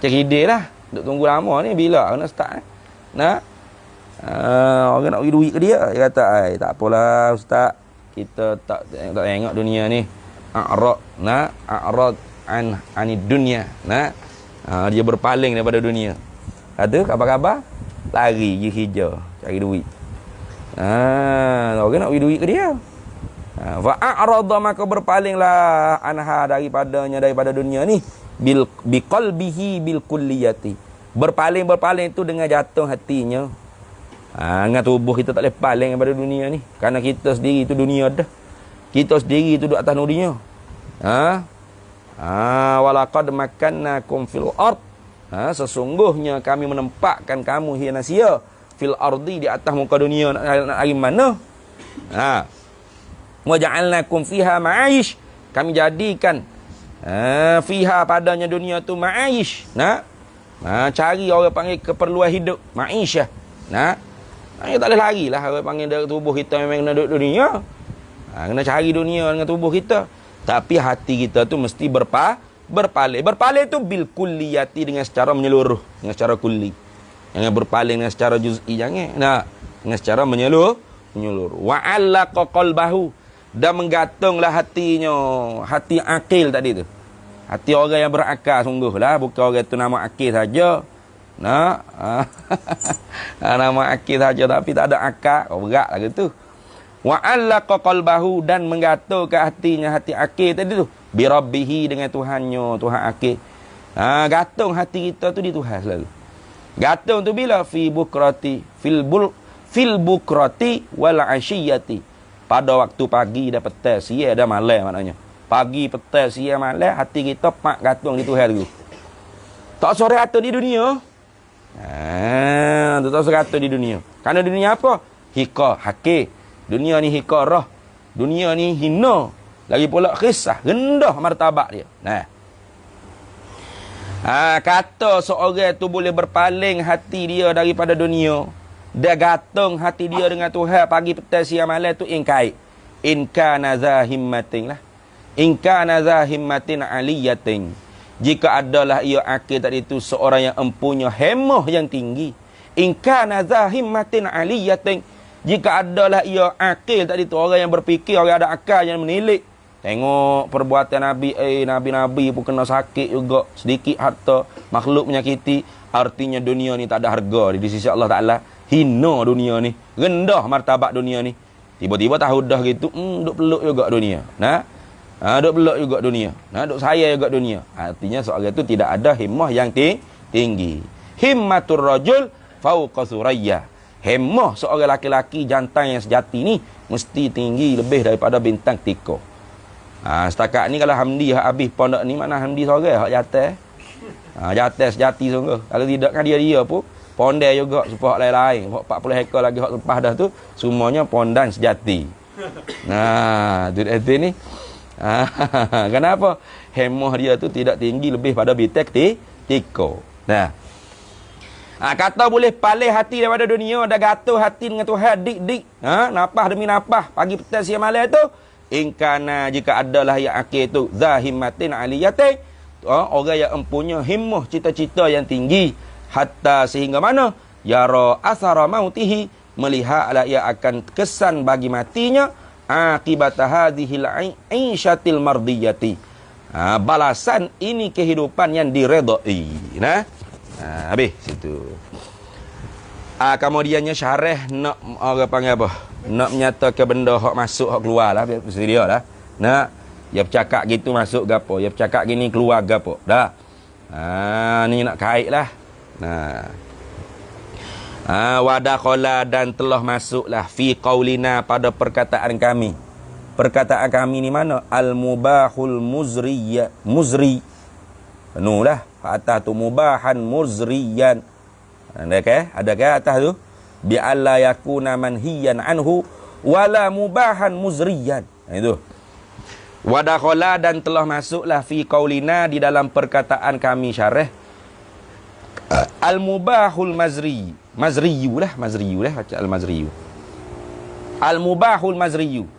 Cerdik lah. Duk tunggu lama ni bila nak start. Orang nak bagi duit ke dia. Dia kata, tak apalah ustaz, kita tak tengok dunia ni. A'rad anid dunia. Dia berpaling daripada dunia. Ada khabar-khabar, lari je hijau cari duit. Orang nak bagi duit ke dia. Fa'arada, maka berpalinglah anha daripada dunia ni, biqalbihi bil kulliyati, berpaling itu dengan jatuh hatinya. Dengan tubuh kita tak boleh paling daripada dunia ni, kerana kita sendiri itu dunia dah. Kita sendiri itu duduk atas dunia. Walaqad makkannakum fil ard, sesungguhnya kami menempatkan kamu hi nasia fil ardi, di atas muka dunia. Nak lagi mana? Wa ja'alnakum fiha ma'ish, kami jadikan fiha padanya dunia tu ma'ish. Cari orang panggil keperluan hidup, ma'isyah. Kita tak boleh lari lah orang panggil dari tubuh kita memang kena duduk dunia. Kena cari dunia dengan tubuh kita. Tapi hati kita tu mesti berpaling. Berpaling tu bil kulliyati, dengan secara menyeluruh, dengan secara kulli. Jangan berpaling dengan secara juz'i, jangan. Dengan secara menyeluruh. Wa 'allaqa qalbahu, dan menggantunglah hatinya, hati akil tadi tu. Hati orang yang berakal sungguhlah, bukan orang tu nama akil saja. Nama akil saja tapi tak ada akal, berat lah gitu. Wa 'allaqa qalbahu, dan menggantungkan hatinya, hati akil tadi tu, bi rabbihi, dengan Tuhannya, Tuhan akil. Gantung hati kita tu di Tuhan selalu. Gantung tu bila fil bukrati wal ashiyati, pada waktu pagi dan petang, siang dan malam maknanya. Pagi, petang, siang, malam, hati kita pak gantung di Tuhan dulu. Tak sore atau di dunia. Tak sore atau di dunia. Kerana dunia apa? Hika, hakik. Dunia ni hikarah. Dunia ni hina. Lagi pula kisah, rendah martabat dia. Kata seorang tu boleh berpaling hati dia daripada dunia, dia gantung hati dia dengan Tuhan pagi, petang, siang, malam tu ingkai. Inka nazahimmatin lah. Inka nazahimmatin aliyatin. Jika adalah ia akil tadi itu seorang yang empunya hemah yang tinggi. Inka nazahimmatin aliyatin. Jika adalah ia akil tadi itu orang yang berfikir, orang ada akal yang menilik. Tengok perbuatan Nabi, Nabi-Nabi pun kena sakit juga. Sedikit harta, makhluk menyakiti. Artinya dunia ni tak ada harga di sisi Allah Ta'ala. Hina dunia ni. Rendah martabat dunia ni. Tiba-tiba tahu dah gitu, duk peluk juga dunia. Nah, duk peluk juga dunia. Nah, duk sayang juga dunia. Artinya seorang itu tidak ada himmah yang tinggi. Himmatur rajul fauqa suraya. Himmah seorang laki-laki jantan yang sejati ni mesti tinggi lebih daripada bintang tiko. Setakat ni kalau Hamdi habis pondok ni, mana Hamdi seorang hak jatah. Jatah sejati sungguh. Kalau tidak kan dia pun pondai juga supaya hak lain-lain. Hak 40 ekor lagi hak lepas dah tu semuanya pondan sejati. Nah, tu ni. Kenapa? Himmah dia tu tidak tinggi lebih pada bintang tiko. Nah. Kata boleh palih hati daripada dunia, dah gatal hati dengan Tuhan dik. Napah demi napah pagi petang siang malam tu. Ingkana jika adalah yang akhir tu zahimmatin aliyatin, orang yang empunya himmah cita-cita yang tinggi, hatta sehingga mana yara asara mautihi, melihatlah ia akan kesan bagi matinya, akibat hadhil aisyatil mardiyati, balasan ini kehidupan yang diredai. Habis situ. Kemudiannya syarah nak orang panggil apa? Nak menyatakan benda hak masuk hak keluar lah, mesti dia lah. Nak dia bercakap gitu masuk gapo, dia bercakap gini keluar gapo. Dah. Ni nak kait lah. Wadakhala dan telah masuklah fi qaulina pada perkataan kami. Perkataan kami ni mana? Al-mubahul muzri. Nulah atas tu mubahan muzriyan. Adakah atas tu? Bi alla yakuna manhiyan anhu wala mubahan muzriyan. Itu. Wadakhala dan telah masuklah fi qaulina di dalam perkataan kami syarah al-mubahul mazriyu lah baca al-mazriyu. Al-mubahul mazriyu.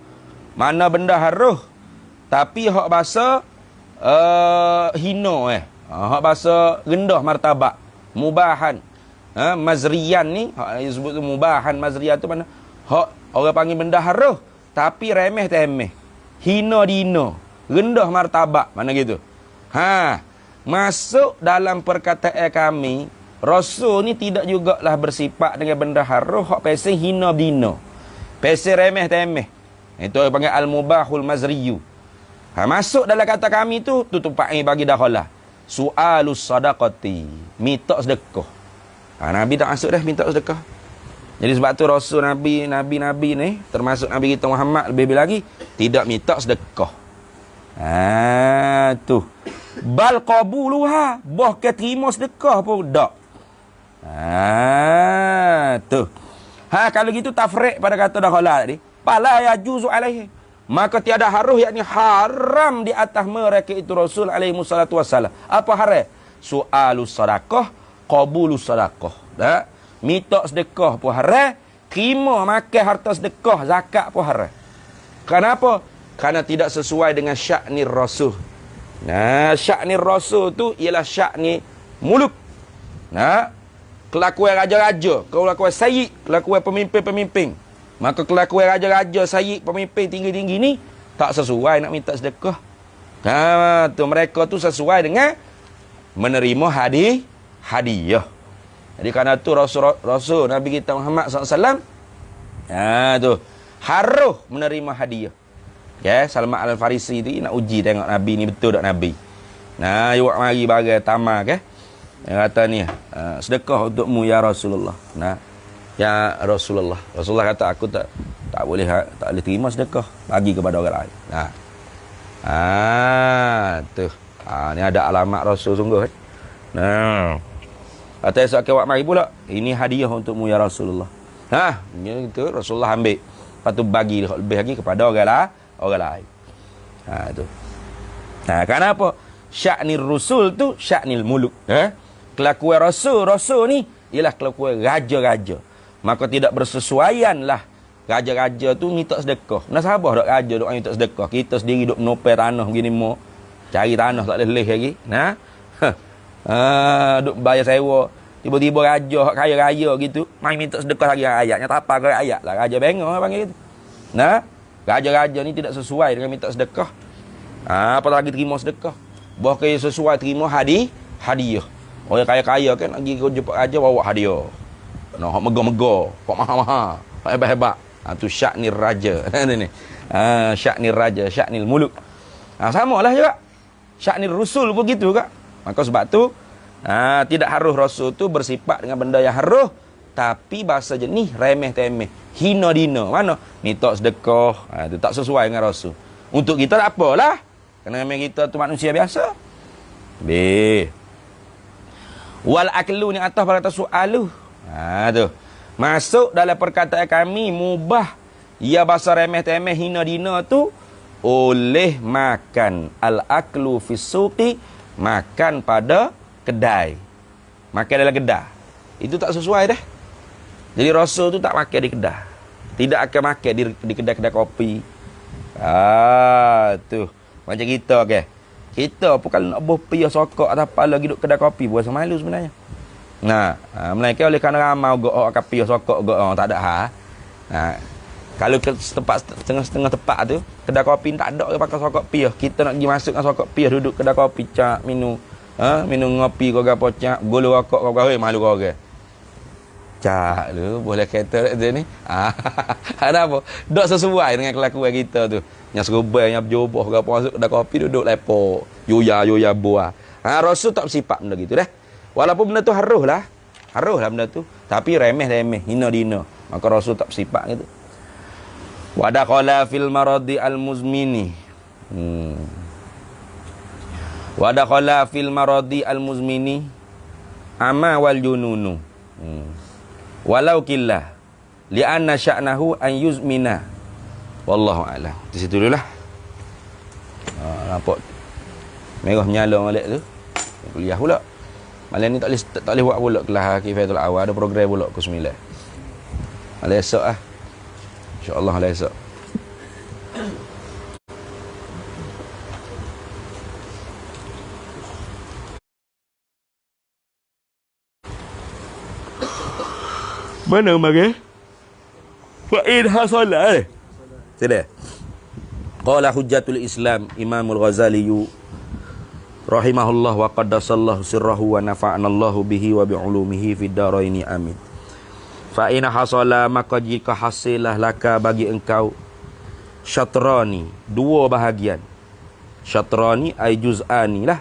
Mana benda haruh tapi hak bahasa hina hak bahasa rendah martabat. Mubahan. Mazriyan ni hak disebut tu mubahan, mazriyan tu mana? Hak orang panggil benda haruh tapi remeh temeh. Hina dina, rendah martabat, mana gitu. Masuk dalam perkataan kami, Rasul ni tidak jugalah bersifat dengan benda haruh hak pesing hina dina. Pesing remeh temeh. Itu orang panggil al-mubahul mazriyu. Masuk dalam kata kami tu tutup bagi dakhalah. Su'alus sadaqati, minta sedekah. Nabi tak masuk dah minta sedekah. Jadi sebab tu Rasul Nabi ni, termasuk Nabi kita Muhammad lebih lagi, tidak minta sedekah. Tu. Bal qabuluha, boh ke terima sedekah pun tak. Tu. Kalau gitu tafriq pada kata dakhala tadi. Fala yajuzu alaihi. Maka tiada haruh, yakni haram di atas mereka itu Rasul alaihi wassalatu wassalam. Apa haram? Su'alus sadaqah, qabulus sadaqah. Tak? Minta sedekah pun haram, terima makan harta sedekah, zakat pun haram. Kenapa? Kerana tidak sesuai dengan sya'ni Rasul. Sya'ni Rasul tu ialah sya'ni muluk. Kelakuan raja-raja, kelakuan sayyid, kelakuan pemimpin-pemimpin. Maka kelakuan raja-raja, sayyid, pemimpin tinggi-tinggi ni tak sesuai nak minta sedekah. Tu mereka tu sesuai dengan menerima hadiah. Jadi kerana tu Rasul Nabi kita Muhammad SAW tu haruh menerima hadiah. Salman Al-Farisi tu nak uji tengok Nabi ni betul tak Nabi. Awak mari bagai tamak Dia kata ni sedekah untukmu ya Rasulullah. Ya Rasulullah. Rasulullah kata aku tak boleh terima sedekah, bagi kepada orang lain. Tu. Ni ada alamat Rasul sungguh. Kata esok awak mari pula, ini hadiah untukmu ya Rasulullah. Gitu Rasulullah ambil. Lepas tu bagi lebih lagi kepada orang lain. Tu. Kenapa? Sya'ni Rasul tu sya'nil muluk. Kelakuan Rasul ni ialah kelakuan raja-raja. Maka tidak bersesuaianlah raja-raja tu minta sedekah. Nasabah dak raja duk minta sedekah. Kita sendiri duk menopel tanah begini mo. Cari tanah tak leleh lagi. Duk bayar sewa. Tiba-tiba raja hak kaya-raya gitu, mai minta sedekah lagi ayatnya tak apa ke ayat lah. Raja bengong panggil gitu. Raja-raja ni tidak sesuai dengan minta sedekah. Apa lagi terima sedekah. Bah kaya sesuai terima hadiah. Orang kaya-kaya kan pergi kerja pak raja bawa hadiah. Nak megah-megah, pak mahal-mahal, pak hebat-hebat. Tu syaknir raja. Ni. Syaknir raja, syaknil muluk. Samalah juga. Syaknir rasul pun gitu juga. Maka sebab tu tidak harus rasul tu bersifat dengan benda yang harus, tapi bahasa jenis remeh-temeh, hina dina. Mana? Ni tak sedekah, tu tak sesuai dengan rasul. Untuk kita tak apalah. Kerana memang kita tu manusia biasa. B. Wal aklu ni atas pada soal tu. Tu. Masuk dalam perkataan kami mubah ia bahasa remeh-temeh hina dina tu oleh makan al aklu fi suqi, makan pada kedai. Makan dalam kedai. Itu tak sesuai dah. Jadi rasul tu tak makan di kedai. Tidak akan makan di kedai-kedai kopi. Tu. Macam kita ke. Kita pun kalau nak buh piyah sokok atau apa lagi duduk kedai kopi buat malu sebenarnya. Melainkan oleh kerana ramai akan piyah sokok tak ada kalau ke tempat setengah-setengah tempat tu kedai kopi tak ada orang pakai sokok piyah. Kita nak pergi masuk dengan sokok piyah duduk kedai kopi cak minum minum ngopi kau gapo cak golo rokok kau malu kau orang. Cak lu boleh kata dia ni. Ada apa? Dok sesuai dengan kelakuan kita tu. Yang serubai, yang berjubah ke apa masuk kedai kopi duduk lepo. Yoya buah. Rasul tak bersifat benda gitu dah. Walaupun benda tu haruslah benda tu. Tapi remeh-remeh, hina-dina. Maka Rasul tak bersifat gitu. Wa dakhala fil maradi al-muzmini. Wa dakhala fil maradi al-muzmini ama wal jununu. Walau killah li'anna sya'nahu an yuzmina. Wallahu a'lam. Di situ dululah. Nampak merah menyala balik tu. Kuliah pula. Malam ni tak boleh buat pula kelas Kifayatul Awal, ada program pula ke 9. Malam esok ah. Insya-Allah malam esok. Mana mari? Fa'id hasalah. Tidak. Qala Hujjatul Islam Imamul Ghazali rahimahullah wa qaddasallahu sirrahu wa nafa'anallahu bihi wa bi'ulumihi fid daraini amin. Fa in hasala maka jika hasilah laka bagi engkau syatrani, dua bahagian. Syatrani ay juz'ani lah.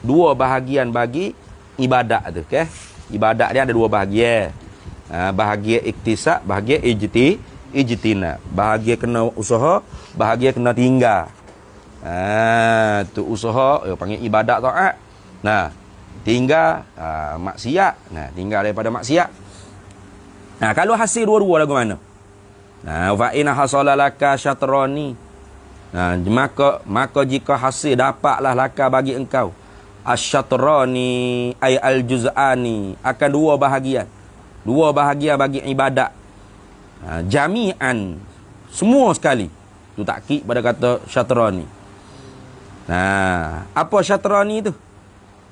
Dua bahagian bagi ibadat tu, okey. Ibadat dia ada dua bahagian. Bahagian iktisab, bahagian ijtina. Bahagian kena usaha, bahagian kena tinggal. Tu usaha panggil ibadat taat. Tinggal maksiat. Tinggal daripada maksiat. Kalau hasil dua-dua lagu mana? Fa in hasala laka syatrani. Maka jika hasil dapatlah laka bagi engkau asyatrani ay al-juz'ani, akan dua bahagian. Dua bahagian bagi ibadat. Jami'an, semua sekali. Tu takkid pada kata syatrani. Apa syatrani tu?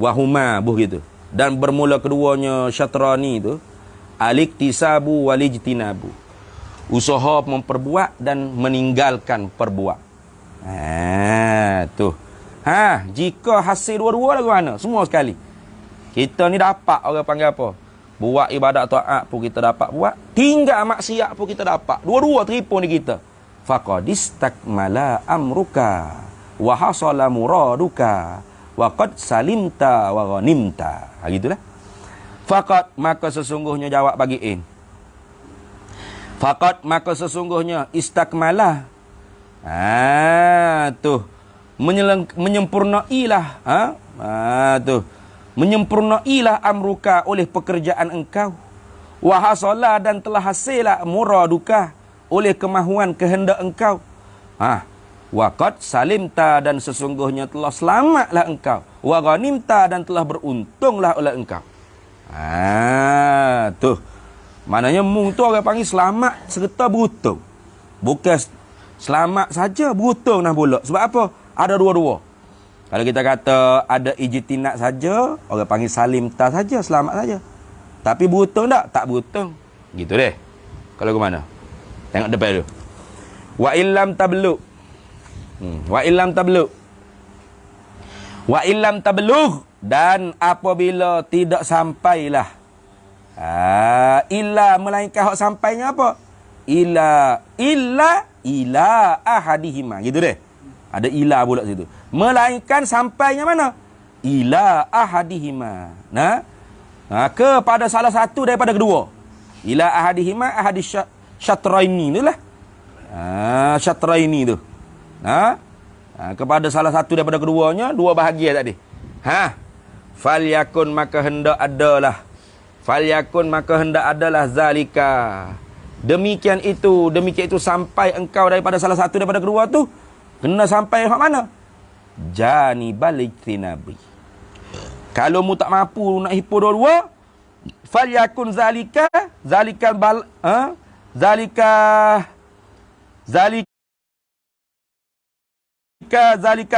Wahuma gitu. Dan bermula keduanya syatrani tu al-iktisabu wal-ijtinabu. Usaha memperbuat dan meninggalkan perbuat. Tu. Jika hasil dua-dua lagu mana? Semua sekali. Kita ni dapat orang panggil apa? Buat ibadat taat pun kita dapat buat. Tinggal maksiat pun kita dapat. Dua-dua teripun di kita. Faqadistakmala amruka wa hasala muraduka wa qad salimta wa ghanimta. Gitulah. Faqad maka sesungguhnya jawab bagi in. Faqad maka sesungguhnya istakmala. Tu menyempurnailah tu menyempurnailah amruka oleh pekerjaan engkau, wa hasala dan telah hasillah muraduka oleh kemahuan kehendak engkau. Wa qad salimta dan sesungguhnya telah selamatlah engkau, wa ghanimta dan telah beruntunglah oleh engkau. Tu maknanya mung tu orang panggil selamat serta beruntung. Bukan selamat saja, beruntung nah pula. Sebab apa? Ada dua-dua. Kalau kita kata ada ijtinab saja, orang panggil salimta saja, selamat saja. Tapi beruntung tak? Tak beruntung. Gitu deh. Kalau ke mana? Tengok depan dulu. Wa illam tabluk. Wa illam tablugh. Wa illam tablugh, dan apabila tidak sampailah. Illa melainkan hak sampainya apa? Illa ahadihima. Gitu deh. Ada ila pula situ. Melainkan sampainya mana? Ila ahadihima. Kepada salah satu daripada kedua. Ila ahadihima, ahadis syatraini itulah. Syatraini tu. Kepada salah satu daripada keduanya, dua bahagia tadi. Falyakun maka hendak adalah. Falyakun maka hendak adalah zalika. Demikian itu sampai engkau daripada salah satu daripada kedua tu. Kena sampai hak mana? Janibal ijtinabi. Kalau mu tak mampu nak hipo dua-dua, falyakun zalika zalikal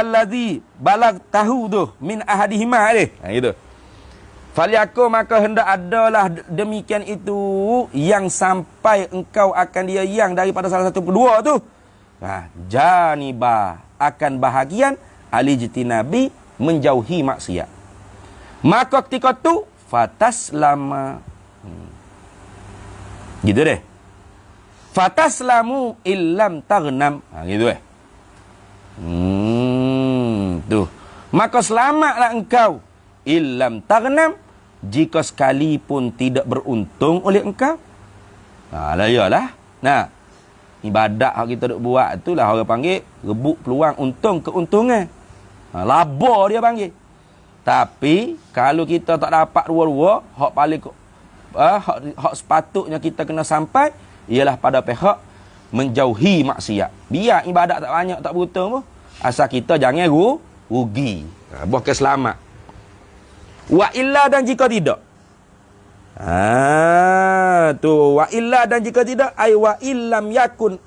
ladzi balag tahu tu min ahadihima ni. Gitu. Falyakun maka hendak adalah demikian itu yang sampai engkau akan dia yang daripada salah satu kedua tu. Janiba akan bahagian alijtinabi menjauhi maksiat. Maka ketika tu fataslama. Gitu deh. Fataslamu illam taghnam. Gitu deh. Tuh. Maka selamatlah engkau illam taghnam, jika sekalipun tidak beruntung oleh engkau. Iyalah. Ibadat yang kita duk buat itulah orang panggil rebut peluang untung keuntungan. Laba dia panggil. Tapi kalau kita tak dapat dua-dua, hak paling hak sepatutnya kita kena sampai ialah pada pihak menjauhi maksiat. Biar ibadat tak banyak tak beruntung pun, asal kita jangan rugi. Bukan selamat. Wa illa, dan jika tidak. Tu wa illa, dan jika tidak, ay wa illam yakun.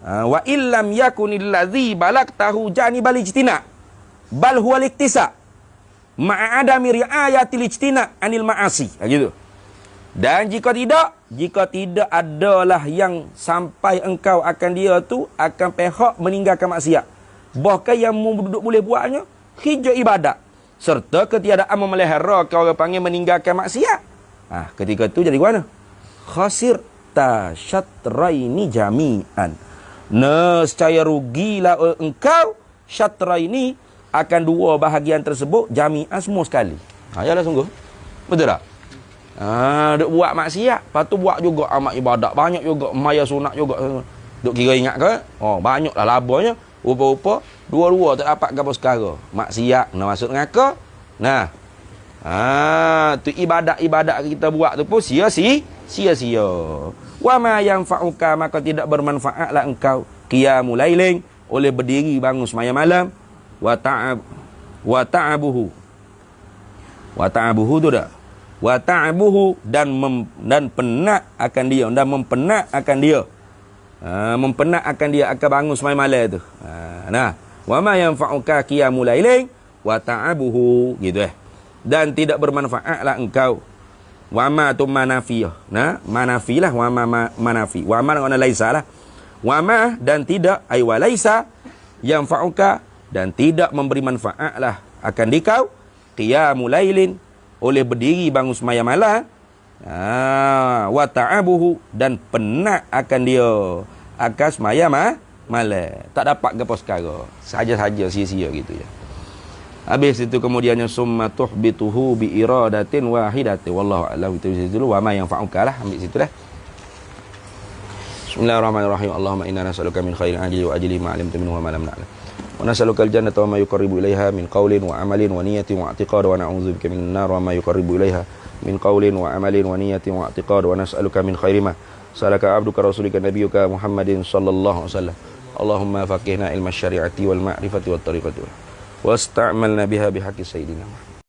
Wa illam yakunil ladzi balagtahu janibal ijtina, bal huwa liktisa ma'a adami riayatil ijtina anil ma'asi. Gitu. Dan jika tidak adalah yang sampai engkau akan dia tu akan pihak meninggalkan maksiat. Bahkan yang duduk boleh buatnya hijau ibadat, serta ketiadaan memelihara orang panggil meninggalkan maksiat. Ketika tu jadi mana? Khasir tasyatraini jami'an. Nescaya rugilah engkau syatraini akan dua bahagian tersebut jami'an semua sekali. Yalah sungguh. Betul tak? Duk buat maksiat, lepas tu buat juga amat ibadat, banyak juga maya sunat juga. Duk kira ingat ke? Banyaklah labanya. Rupa-rupa dua-dua tak dapat gapo sekara. Maksiat nak masuk neraka. Tu ibadat-ibadat kita buat tu pun sia-sia. Wa ma yanfa'uka, maka tidak bermanfaatlah engkau qiyamul lailin, oleh berdiri bangun semaya malam, wa ta'abuhu tu dah. Wa ta'abuhu, dan penat akan dia, dan mempenat akan dia. Mempenat akan dia akan bangun semaya malam tu. Wa ma yanfa'uka qiyamul lailin wa ta'abuhu, gitu dan tidak bermanfaatlah engkau. Wa ma tu manafiyah. Manafilah wa ma manafi. Wa ma dengan laisa lah. Wa ma, dan tidak, ay wa laisa yanfa'uka, dan tidak memberi manfaatlah akan dikau qiyamul lailin, oleh berdiri bangun semaya malam. Wa ta'abuhu, dan penat akan dia akan semaya malam. Tak dapat gapo sekara. Saja-saja sia-sia gitu ya. Habis itu kemudiannya summa tuhbituhu bi iradatin wahidatin. Wallahu a'lam. Itu dulu wa ma yanfa'uka lah. Ambil situ dah. Bismillahirrahmanirrahim. Allahumma inna nas'aluka min khairin ajli wa ajli ma 'alimta minhu wa ma lam na'lam. Wa nas'aluka al-jannata wa ma yuqarribu ilaiha min qawlin wa amalin wa niyatin wa i'tiqad, wa na'udzubika minan nar wa ma yuqarribu ilaiha min qawlin wa amalin wa niyatin wa i'tiqad, wa nas'aluka min khairi ma salaka abduka rasulika nabiyyuka Muhammadin sallallahu alaihi wasallam. Allahumma faqihna ilma syari'ati wal ma'rifati wat tariqati wasta'malna biha bihaqqi sayyidina.